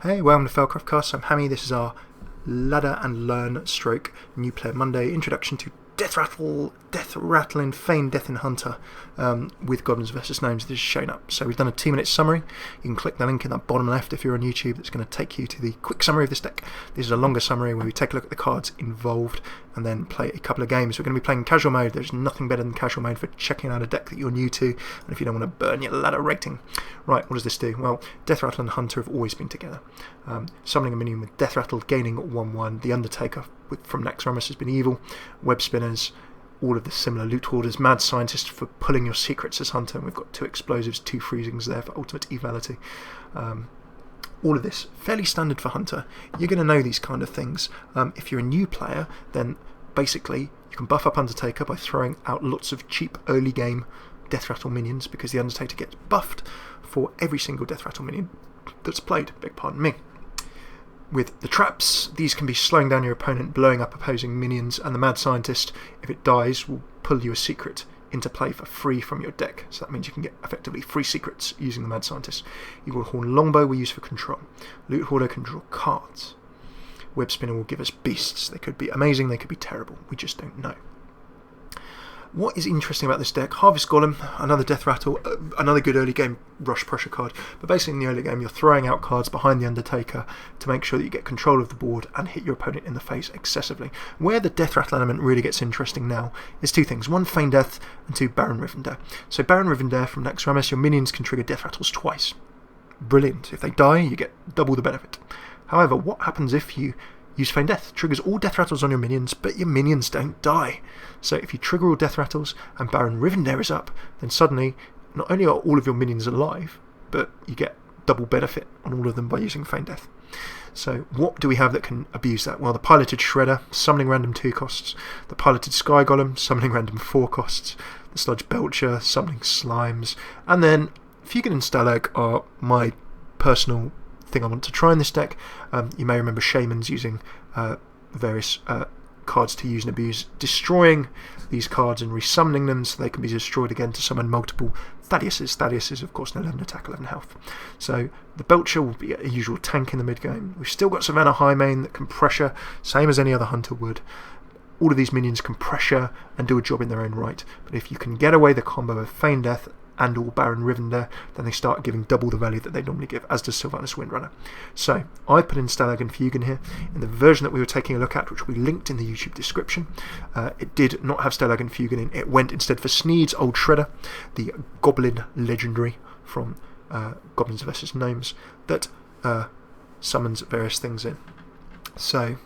Hey, welcome to FailCraft Casts. I'm Hammy. This is our Ladder and Learn stroke New Player Monday introduction to Deathrattle and Feign Death in Hunter with Goblins versus Gnomes. This is shown up. So we've done a 2-minute summary. You can click the link in that bottom left if you're on YouTube. That's going to take you to the quick summary of this deck. This is a longer summary where we take a look at the cards involved and then play a couple of games. We're going to be playing casual mode. There's nothing better than casual mode for checking out a deck that you're new to and if you don't want to burn your ladder rating. Right, what does this do? Well, Deathrattle and Hunter have always been together. Summoning a minion with Deathrattle, gaining 1/1. The Undertaker from Naxxramas has been evil. Web spinners, all of the similar loot hoarders. Mad Scientist for pulling your secrets as Hunter. And we've got 2 explosives, 2 freezings there for ultimate evality. All of this, fairly standard for Hunter. You're going to know these kind of things. If you're a new player, then basically you can buff up Undertaker by throwing out lots of cheap early game Deathrattle minions, because the Undertaker gets buffed for every single Deathrattle minion that's played. Beg pardon me. With the traps, these can be slowing down your opponent, blowing up opposing minions, and the Mad Scientist, if it dies, will pull you a secret into play for free from your deck. So that means you can get effectively free secrets using the Mad Scientist. Eagle Horn Longbow we use for control. Loot Hoarder can draw cards. Web Spinner will give us beasts. They could be amazing, they could be terrible. We just don't know. What is interesting about this deck? Harvest Golem, another Deathrattle, another good early game rush pressure card. But basically in the early game you're throwing out cards behind the Undertaker to make sure that you get control of the board and hit your opponent in the face excessively. Where the Deathrattle element really gets interesting now is 2 things. 1, Feign Death, and 2, Baron Rivendare. So Baron Rivendare from Naxxramas, your minions can trigger Deathrattles twice. Brilliant. If they die, you get double the benefit. However, what happens if you use Feign Death? Triggers all Deathrattles on your minions, but your minions don't die. So if you trigger all Deathrattles and Baron Rivendare is up, then suddenly not only are all of your minions alive, but you get double benefit on all of them by using Feign Death. So what do we have that can abuse that? Well, the Piloted Shredder, summoning random 2 costs. The Piloted Sky Golem, summoning random 4 costs. The Sludge Belcher, summoning slimes. And then Feign and Stalag are my personal thing I want to try in this deck. You may remember Shamans using various cards to use and abuse, destroying these cards and resummoning them so they can be destroyed again to summon multiple Thaddiuses. Thaddiuses, of course, 11 attack, 11 health. So the Belcher will be a usual tank in the mid game. We've still got Savannah Highmane that can pressure, same as any other Hunter would. All of these minions can pressure and do a job in their own right. But if you can get away the combo of Feign Death and or Baron Rivendare, then they start giving double the value that they normally give, as does Sylvanas Windrunner. So I put in Stalag and Feign here. In the version that we were taking a look at, which we linked in the YouTube description, it did not have Stalag and Feign in. It went instead for Sneed's Old Shredder, the Goblin legendary from Goblins versus Gnomes, that summons various things in. So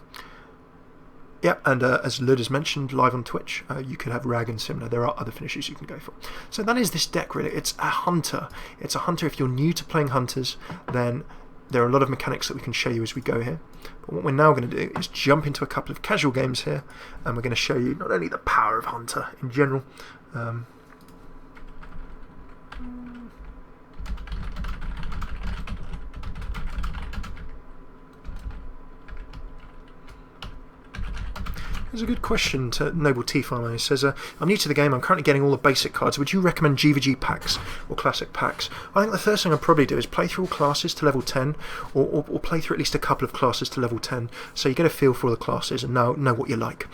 yeah, and as Lud has mentioned live on Twitch, you could have Rag and Simna. There are other finishes you can go for. So that is this deck really. It's a Hunter. It's a Hunter. If you're new to playing Hunters, then there are a lot of mechanics that we can show you as we go here. But what we're now going to do is jump into a couple of casual games here, and we're going to show you not only the power of Hunter in general, There's a good question to Noble Tea Farmer. He says, I'm new to the game, I'm currently getting all the basic cards. Would you recommend GvG packs or classic packs? I think the first thing I'd probably do is play through all classes to level 10, or play through at least a couple of classes to level 10, so you get a feel for all the classes and know what you like.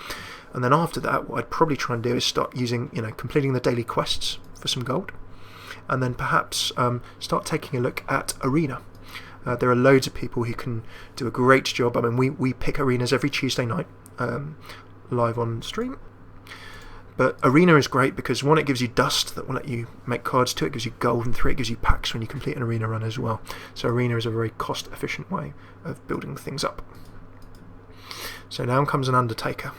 And then after that, what I'd probably try and do is start using, completing the daily quests for some gold, and then perhaps start taking a look at Arena. There are loads of people who can do a great job. I mean, we pick arenas every Tuesday night, live on stream. But Arena is great because 1, it gives you dust that will let you make cards. 2, it gives you gold, and 3, it gives you packs when you complete an Arena run as well. So Arena is a very cost efficient way of building things up. So now comes an Undertaker.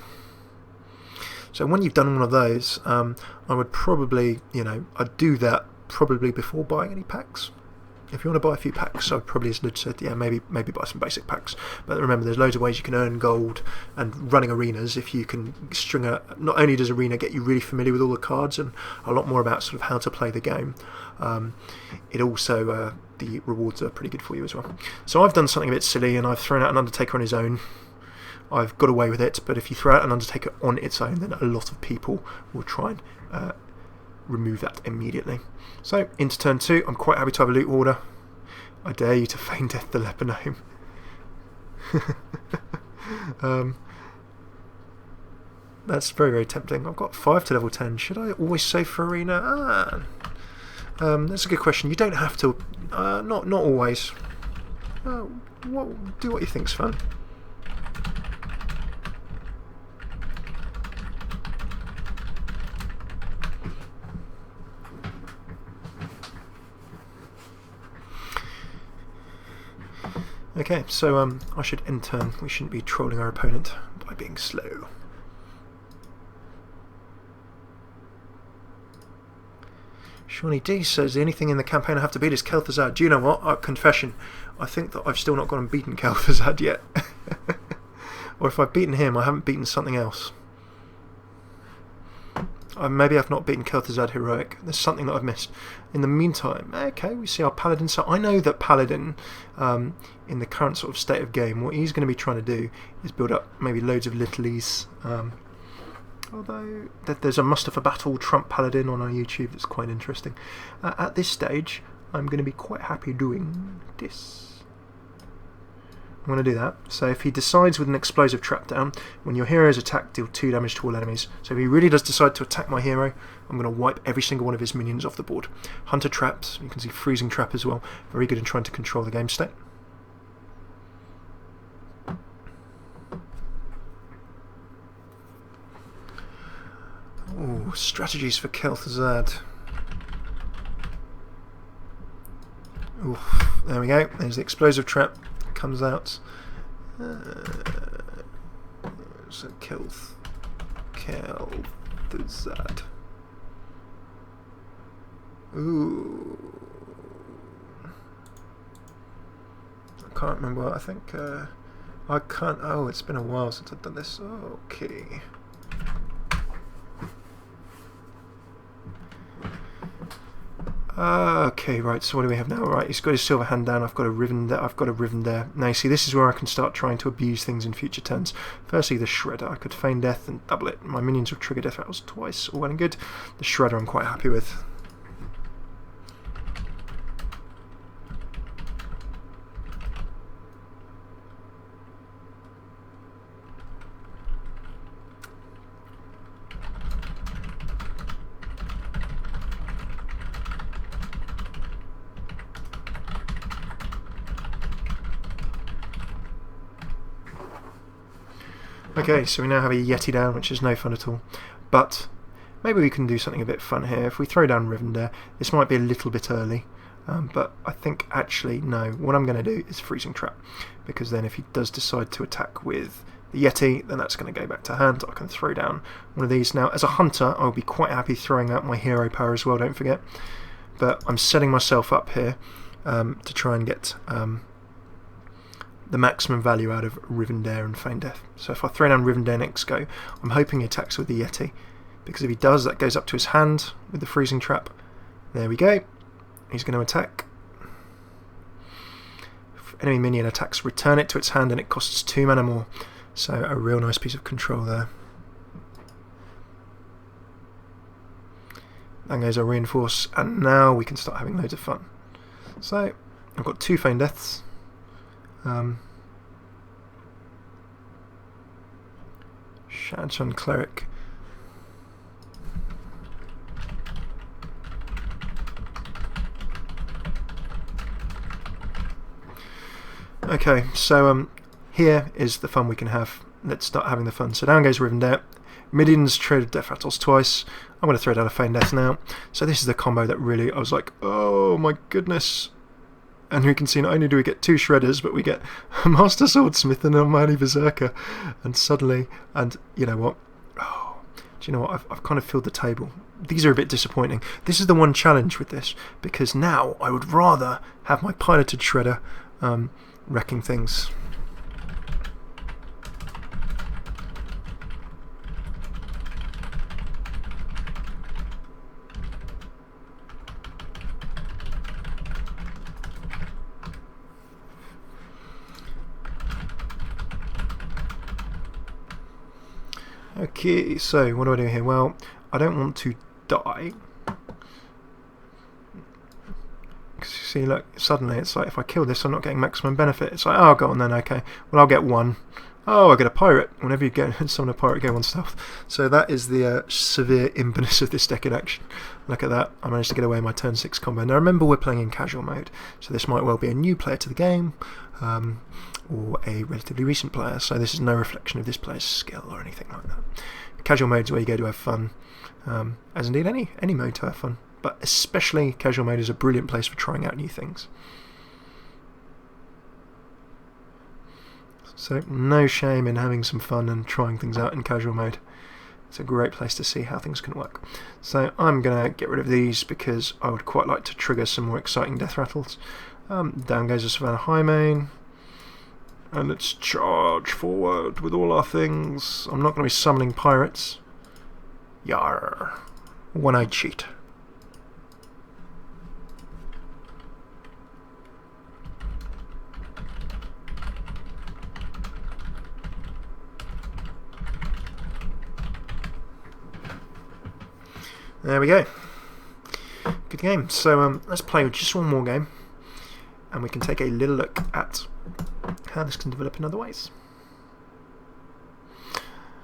So when you've done one of those, I would probably, I'd do that probably before buying any packs. If you want to buy a few packs, I'd probably, as Lud said, maybe buy some basic packs. But remember, there's loads of ways you can earn gold and running arenas. If you can string not only does Arena get you really familiar with all the cards and a lot more about sort of how to play the game, it also, the rewards are pretty good for you as well. So I've done something a bit silly, and I've thrown out an Undertaker on his own. I've got away with it, but if you throw out an Undertaker on its own, then a lot of people will try and remove that immediately. So into turn 2, I'm quite happy to have a loot order. I dare you to feign death the leper gnome. That's very, very tempting. I've got 5 to level 10. Should I always save for arena? That's a good question. You don't have to. Not always. Do what you think's fun. Okay, so I should end turn. We shouldn't be trolling our opponent by being slow. Shawnee D says the only thing in the campaign I have to beat is Kel'Thuzad. Do you know what? Confession. I think that I've still not gone and beaten Kel'Thuzad yet. Or if I've beaten him, I haven't beaten something else. Maybe I've not beaten Kel'Thuzad Heroic. There's something that I've missed. In the meantime, okay, we see our Paladin. So I know that Paladin, in the current sort of state of game, what he's going to be trying to do is build up maybe loads of littlies. Although there's a Mustafa Battle Trump Paladin on our YouTube that's quite interesting. At this stage, I'm going to be quite happy doing this. I'm going to do that. So if he decides with an explosive trap down, when your heroes attack, deal 2 damage to all enemies. So if he really does decide to attack my hero, I'm going to wipe every single one of his minions off the board. Hunter traps, you can see freezing trap as well. Very good in trying to control the game state. Ooh, strategies for Kel'Thuzad. Ooh, there we go. There's the explosive trap. Comes out. So Kel'Thuzad. Ooh. I can't remember. I think I can't. Oh, it's been a while since I've done this. Okay. Okay, right, so what do we have now? Right, he's got his silver hand down, I've got a Rivendare. Now you see, this is where I can start trying to abuse things in future turns. Firstly, the Shredder. I could feign death and double it. My minions will trigger Deathrattles twice, all well and good. The Shredder I'm quite happy with. Okay, so we now have a Yeti down, which is no fun at all. But maybe we can do something a bit fun here. If we throw down Rivendare, this might be a little bit early. But I think actually, no, what I'm going to do is Freezing Trap. Because then if he does decide to attack with the Yeti, then that's going to go back to hand. I can throw down one of these. Now, as a hunter, I'll be quite happy throwing out my hero power as well, don't forget. But I'm setting myself up here to try and get the maximum value out of Rivendare and Feign Death. So if I throw down Rivendare next go, I'm hoping he attacks with the Yeti, because if he does, that goes up to his hand with the Freezing Trap. There we go. He's going to attack. If enemy minion attacks, return it to its hand, and it costs 2 mana more. So a real nice piece of control there. Then goes our Reinforce, and now we can start having loads of fun. So I've got 2 Feign Deaths. Shadowrun Cleric. Okay, so here is the fun we can have. Let's start having the fun. So down goes Rivendare. Minions traded Deathrattles twice. I'm going to throw down a Feign Death now. So this is the combo that really, I was like, oh my goodness. And we can see not only do we get 2 Shredders, but we get a Master Swordsmith and a Mighty Berserker. And suddenly, and you know what? Oh, do you know what? I've kind of filled the table. These are a bit disappointing. This is the one challenge with this, because now I would rather have my piloted Shredder wrecking things. Okay, so what do I do here? Well, I don't want to die. See, look, suddenly it's like, if I kill this, I'm not getting maximum benefit. It's like, oh, go on then, okay. Well, I'll get 1. Oh, I get a pirate. Whenever you get summon a pirate, go 1 stealth. So that is the severe impetus of this deck in action. Look at that. I managed to get away my turn 6 combo. Now remember, we're playing in casual mode, so this might well be a new player to the game, or a relatively recent player, so this is no reflection of this player's skill or anything like that. Casual mode is where you go to have fun, as indeed any mode to have fun, but especially casual mode is a brilliant place for trying out new things. So no shame in having some fun and trying things out in casual mode. It's a great place to see how things can work. So I'm going to get rid of these because I would quite like to trigger some more exciting Deathrattles. Down goes the Savannah Highmane. And let's charge forward with all our things. I'm not going to be summoning pirates. Yarr. One-eyed cheat. There we go. Good game. So let's play with just one more game, and we can take a little look at how this can develop in other ways.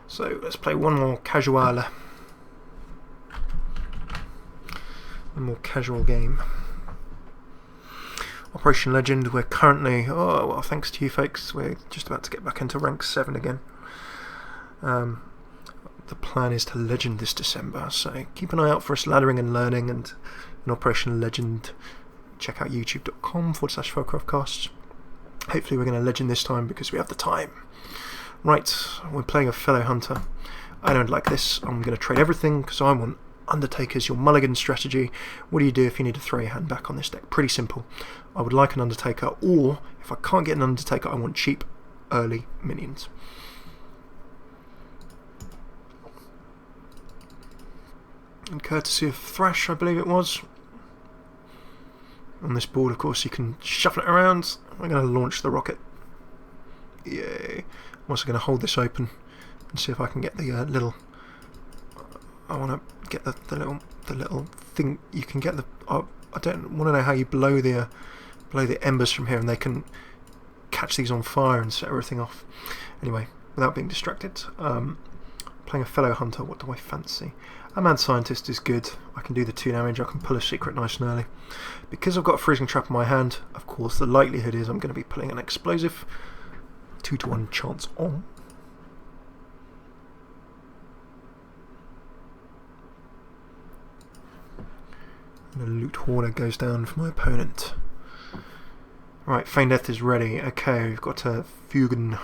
So let's play one more casual game. Operation Legend. We're currently, oh well, thanks to you folks, we're just about to get back into rank 7 again. The plan is to Legend this December, so keep an eye out for us laddering and learning, and in Operation Legend, check out youtube.com/FailCraft Casts. Hopefully we're going to Legend this time because we have the time. Right, we're playing a fellow Hunter. I don't like this. I'm going to trade everything because I want Undertakers, your mulligan strategy. What do you do if you need to throw your hand back on this deck? Pretty simple. I would like an Undertaker, or if I can't get an Undertaker, I want cheap early minions. And courtesy of Thrash, I believe it was. On this board, of course, you can shuffle it around. I'm going to launch the rocket. Yay. I'm also going to hold this open and see if I can get the little... I want to get the little thing. You can get the... I don't want to know how you blow the embers from here, and they can catch these on fire and set everything off. Anyway, without being distracted, playing a fellow Hunter, what do I fancy? A Mad Scientist is good. I can do the 2 damage, I can pull a secret nice and early. Because I've got a Freezing Trap in my hand, of course the likelihood is I'm going to be pulling an explosive. 2-to-1 chance on. And a Loot Hoarder goes down for my opponent. Right, Feign Death is ready. Okay, we've got a Fugen.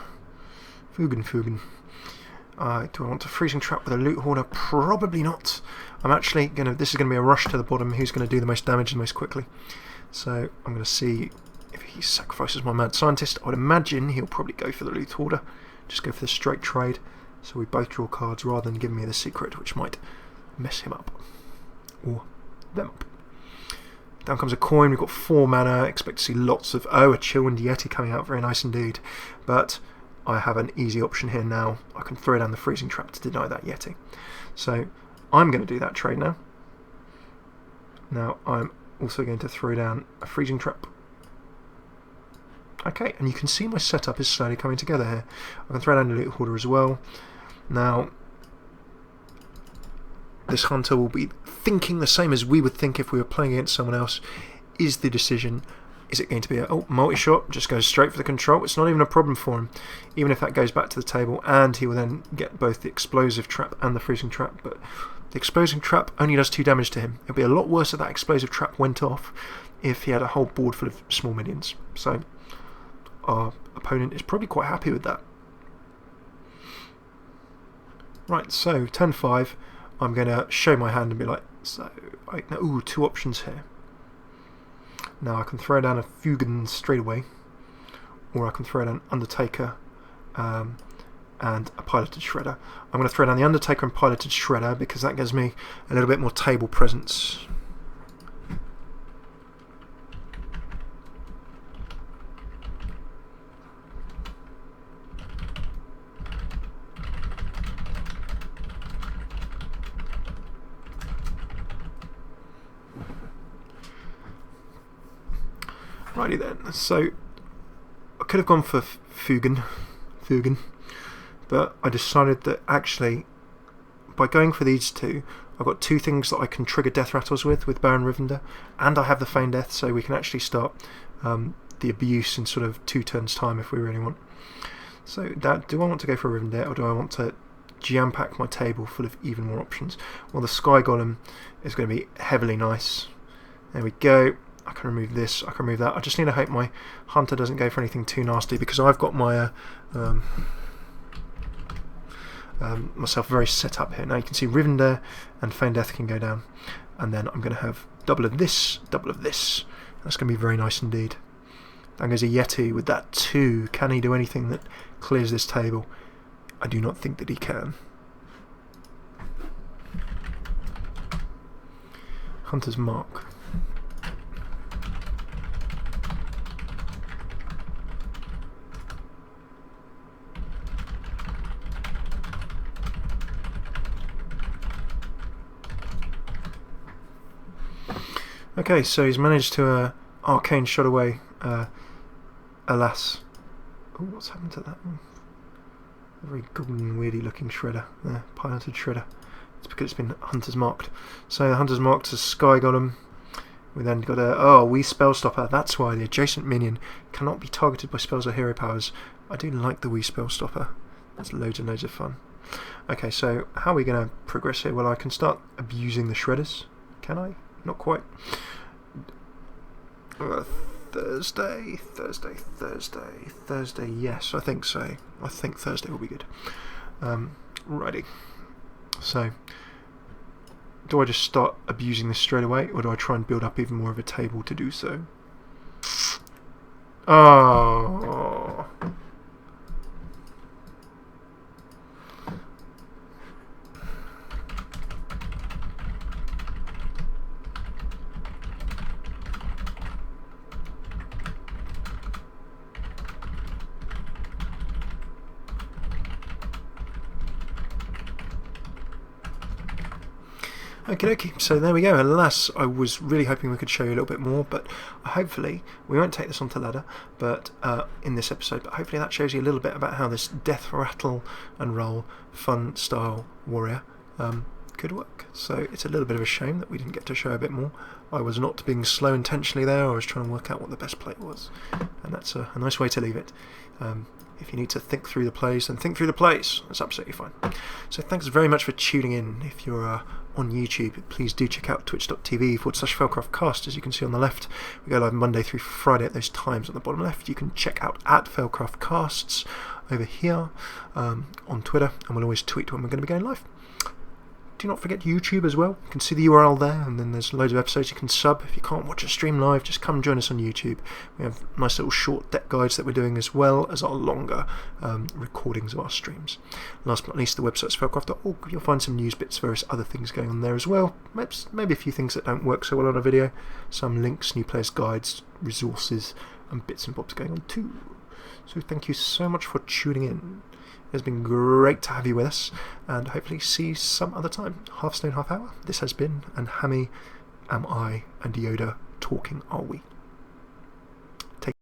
Do I want to Freezing Trap with a Loot Hoarder? Probably not. I'm actually going to... This is going to be a rush to the bottom. Who's going to do the most damage the most quickly? So I'm going to see if he sacrifices my Mad Scientist. I would imagine he'll probably go for the Loot Hoarder. Just go for the straight trade. So we both draw cards rather than giving me the secret, which might mess him up. Or them up. Down comes a coin. We've got 4 mana. Expect to see lots of... Oh, a Chillwind Yeti coming out. Very nice indeed. But... I have an easy option here now. I can throw down the Freezing Trap to deny that Yeti. So I'm going to do that trade now. Now I'm also going to throw down a Freezing Trap. Okay, and you can see my setup is slowly coming together here. I can throw down a Loot Hoarder as well. Now this Hunter will be thinking the same as we would think if we were playing against someone else. Is the decision... Is it going to be a multi-shot? Just goes straight for the control. It's not even a problem for him, even if that goes back to the table, and he will then get both the Explosive Trap and the Freezing Trap. But the Explosive Trap only does 2 damage to him. It would be a lot worse if that Explosive Trap went off if he had a whole board full of small minions. So our opponent is probably quite happy with that. Right, so turn 5, I'm going to show my hand and be like, ooh, 2 options here. Now I can throw down a Fugen straight away, or I can throw down Undertaker and a Piloted Shredder. I'm going to throw down the Undertaker and Piloted Shredder because that gives me a little bit more table presence. Righty then, so I could have gone for Feign, but I decided that actually by going for these two, I've got two things that I can trigger Deathrattles with Baron Rivendare, and I have the Feign Death, so we can actually start the abuse in sort of 2 turns time if we really want. So do I want to go for Rivendare, or do I want to jam-pack my table full of even more options? Well, the Sky Golem is going to be heavily nice. There we go. I can remove this, I can remove that. I just need to hope my Hunter doesn't go for anything too nasty, because I've got my myself very set up here. Now you can see Rivendare and Feign Death can go down, and then I'm going to have double of this, double of this. That's going to be very nice indeed. Down goes a Yeti with that 2. Can he do anything that clears this table? I do not think that he can. Hunter's Mark. Okay, so he's managed to arcane shot away, alas. Oh, what's happened to that one? A very golden, weirdy looking shredder there, piloted shredder. It's because it's been Hunter's marked. So the Hunter's marked as Sky Golem. We then got a wee spell stopper. That's why the adjacent minion cannot be targeted by spells or hero powers. I do like the wee spell stopper. That's loads and loads of fun. Okay, so how are we going to progress here? Well, I can start abusing the shredders. Can I? Not quite. Thursday. Yes, I think so. I think Thursday will be good. Righty. So, do I just start abusing this straight away, or do I try and build up even more of a table to do so? Oh. Okie dokie, so there we go. Alas, I was really hoping we could show you a little bit more, but hopefully, we won't take this onto ladder but in this episode, but hopefully that shows you a little bit about how this death rattle and roll fun style warrior could work. So it's a little bit of a shame that we didn't get to show a bit more. I was not being slow intentionally there, I was trying to work out what the best play was, and that's a nice way to leave it. If you need to think through the plays, then think through the plays. That's absolutely fine. So thanks very much for tuning in. If you're on YouTube, please do check out twitch.tv/FailCraft Casts. As you can see on the left, we go live Monday through Friday at those times. On the bottom left, you can check out at FailCraft Casts over here on Twitter, and we'll always tweet when we're going to be going live. Do not forget YouTube as well. You can see the URL there, and then there's loads of episodes you can sub. If you can't watch a stream live, just come join us on YouTube. We have nice little short deck guides that we're doing, as well as our longer recordings of our streams. Last but not least, the website's failcraft.org. You'll find some news bits, various other things going on there as well. Maybe a few things that don't work so well on a video. Some links, new players guides, resources, and bits and bobs going on too. So thank you so much for tuning in. It's been great to have you with us, and hopefully see you some other time. Hearthstone Half Hour, this has been, and Hammy, am I, and Yoda talking are we.